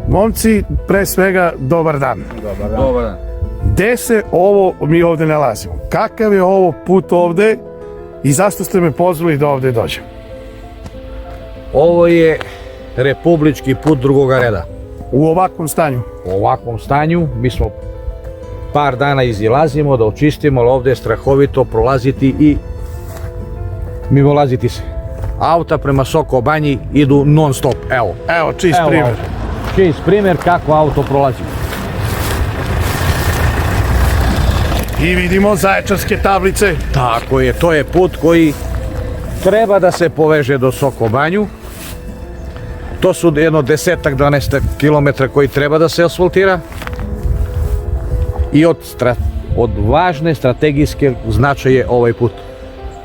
Momci, pre svega, dobar dan. Dobar dan. Gde se ovo mi ovde nalazimo? Kakav je ovo put ovde i zašto ste me pozvali da ovde dođem? Ovo je republički put drugoga reda. U ovakvom stanju? U ovakvom stanju mi smo par dana izilazimo da očistimo, ali ovde je strahovito prolaziti i mimolaziti se. Auta prema Soko Banji idu non stop, evo. Evo, čist primer. Čist primer kako auto prolazi. I vidimo zaječarske tablice. Tako je, to je put koji treba da se poveže do Soko Banju. To su jedno 10-12 kilometra koji treba da se asfaltira. I od važne strategijske značaje ovaj put.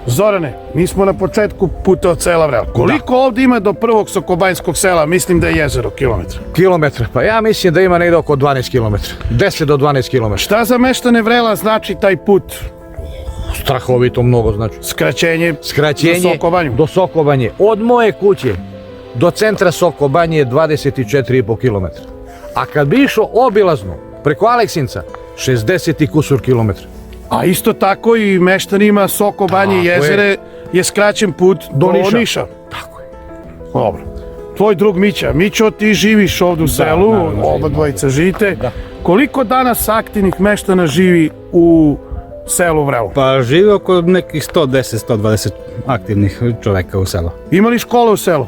Zorane, mi smo na početku puta od sela Vrelo. Koliko ovde ima do prvog sokobanjskog sela? Mislim da je jezero kilometra. Kilometra? Pa ja mislim da ima negde oko 12 kilometra. 10 do 12 kilometra. Šta za meštane Vrela znači taj put? Strahovito mnogo znači. Skraćenje do Soko Banju. Do Soko Banje. Od moje kuće do centra Soko Banje je 24,5 kilometra. A kad bi išao obilazno preko Aleksinca, 60 i kusur kilometra. A isto tako i meštanima Soko Banje i jezere je skraćen put do Niša. Tako je. Dobro. Tvoj drug Mića. Mićo, ti živiš ovdje u selu, oba dvojica živite. Koliko danas aktivnih meštana živi u selu Vrelo? Pa živi oko nekih 110-120 aktivnih čoveka u selu. Ima li škola u selu?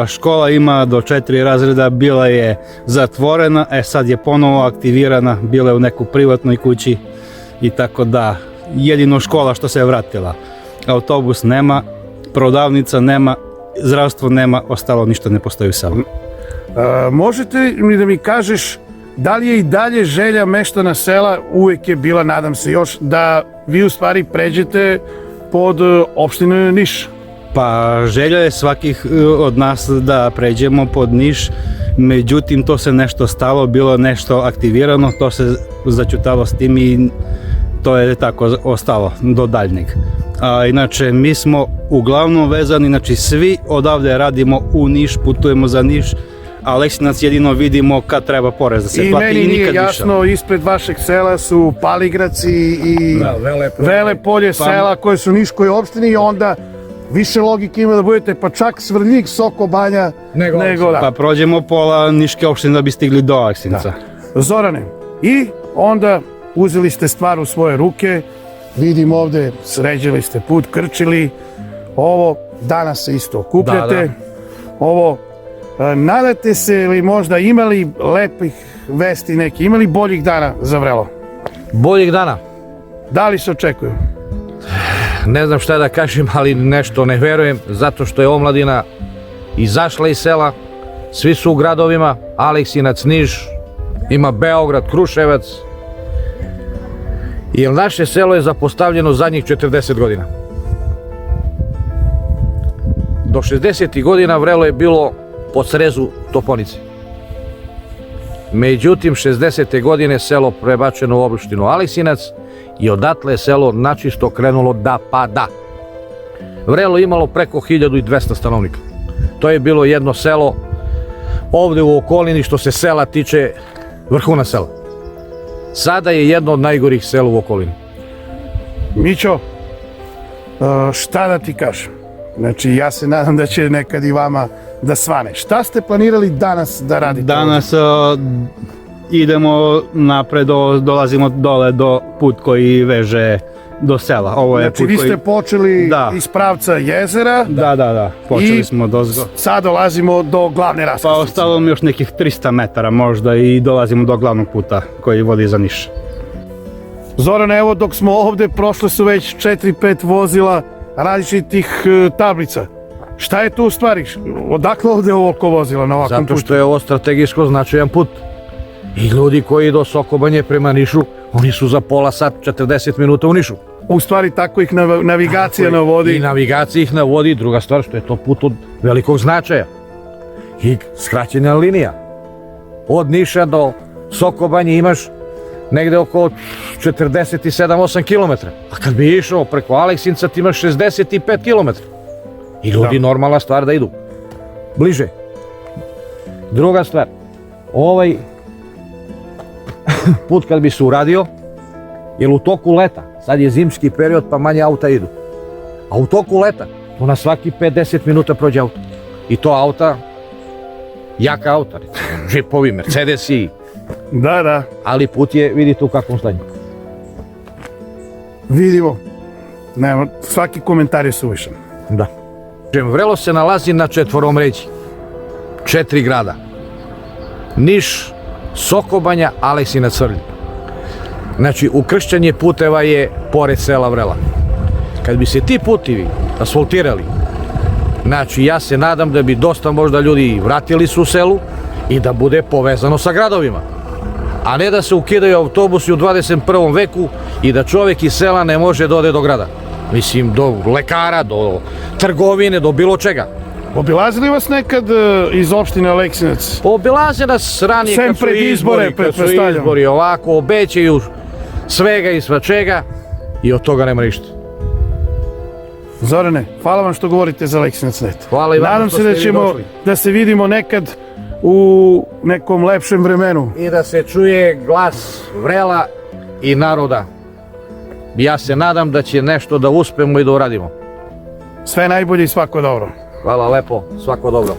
Škola ima do 4 razreda, bila je zatvorena, sad je ponovo aktivirana, bila je u nekoj privatnoj kući i tako da jedino škola što se je vratila. Autobus nema, prodavnica nema, zdravstvo nema, ostalo ništa ne postoji u selu. Možete mi da mi kažeš da li je i dalje želja meštana sela, uvek je bila, nadam se još, da vi u stvari pređete pod opštinu Niš? Pa želja je svakih od nas da pređemo pod Niš, međutim to se nešto stalo, bilo nešto aktivirano, to se začutalo s tim i to je tako ostalo do daljnjeg. A inače mi smo uglavnom vezani, znači svi odavde radimo u Niš, putujemo za Niš, a Aleksinac jedino vidimo kad treba porez da se plati i nikad više. I meni nije jasno, ispred vašeg sela su Paligraci i Velepolje, sela koje su u Niškoj opštini i onda više logike ima da budete pa čak Svrljig, Soko Banja nego da. Pa prođemo pola Niške opštine da bi stigli do Aleksinca. Zorane, i onda uzeli ste stvar u svoje ruke, vidim ovde, sređali ste put, krčili, ovo danas se isto okupljate, ovo, nadate se ili možda imali lepih vesti neki, imali boljih dana za Vrelo? Boljih dana? Da li se očekuju? Ne znam šta da kažem, ali nešto ne verujem, zato što je omladina izašla iz sela, svi su u gradovima, Aleksinac, Niš, ima Beograd, Kruševac, jer naše selo je zapostavljeno zadnjih 40 godina. Do 60. godina Vrelo je bilo po srezu Toponice. Međutim, 60. godine selo prebačeno u opštinu Aleksinac i odatle je selo načisto krenulo da pada. Vrelo je imalo preko 1200 stanovnika. To je bilo jedno selo ovde u okolini što se sela tiče vrhuna sela. Sada je jedno od najgorih sela u okolini. Mićo, šta da ti kažem? Znači, ja se nadam da će nekad i vama da svane. Šta ste planirali danas da radite? Danas idemo napred, dolazimo dole do put koji veže do sela. Ovo je znači, put vi ste počeli iz pravca jezera. Da, počeli smo dozgo. Sad dolazimo do glavne raskrsnice. Pa ostalo mi još nekih 300 metara možda i dolazimo do glavnog puta koji vodi za Niš. Zorane, evo dok smo ovde, prošle su već 4-5 vozila različitih tablica. Šta je tu u stvari? Odakle ovde ovoliko vozila na ovakvom putu? Zato što je ovo strategijsko značajan put. I ljudi koji idu od Soko Banje prema Nišu, oni su za pola sat, 40 minuta u Nišu. U stvari tako ih navigacija navodi. I navigacija ih navodi, druga stvar što je to put od velikog značaja. I skraćena linija. Od Niša do Soko Banje imaš negde oko 47-8 km. A kad bi išao preko Aleksinca ti imaš 65 km. I ljudi normalna stvar da idu bliže. Druga stvar, ovaj put kad bi se uradio, jer u toku leta, sad je zimski period pa manje auta idu, a u toku leta tu na svaki 5-10 minuta prođe auto. I to auta, jaka auta, recimo, džipovi, Mercedesi, Da. ali put je, vidite u kakvom stanju. Vidimo. Nema, svaki komentar je suvišan. Da. Vrelo se nalazi na četvoromređi, 4 grada. Niš, Sokobanja, Aleksinac, Svrljig. Znači, ukršćanje puteva je pored sela Vrela. Kad bi se ti putevi asfaltirali, znači ja se nadam da bi dosta možda ljudi vratili su u selu i da bude povezano sa gradovima. A ne da se ukidaju autobusi u 21. veku i da čovjek iz sela ne može da ode do grada. Mislim, do lekara, do trgovine, do bilo čega. Obilazili vas nekad iz opštine Aleksinac? Obilaze nas ranije Sem kad su pred izbore, izbori, kad su pretpostavljam. izbori, ovako, obećaju svega i svačega i od toga nema ništa. Zorane, hvala vam što govorite za Aleksinac.net. Hvala i vama Nadam što se ste da vi ćemo došli. da se vidimo nekad u nekom lepšem vremenu. I da se čuje glas Vrela i naroda. Ja se nadam da će nešto da uspemo i da uradimo. Sve najbolje i svako dobro. Hvala lepo, svako dobro.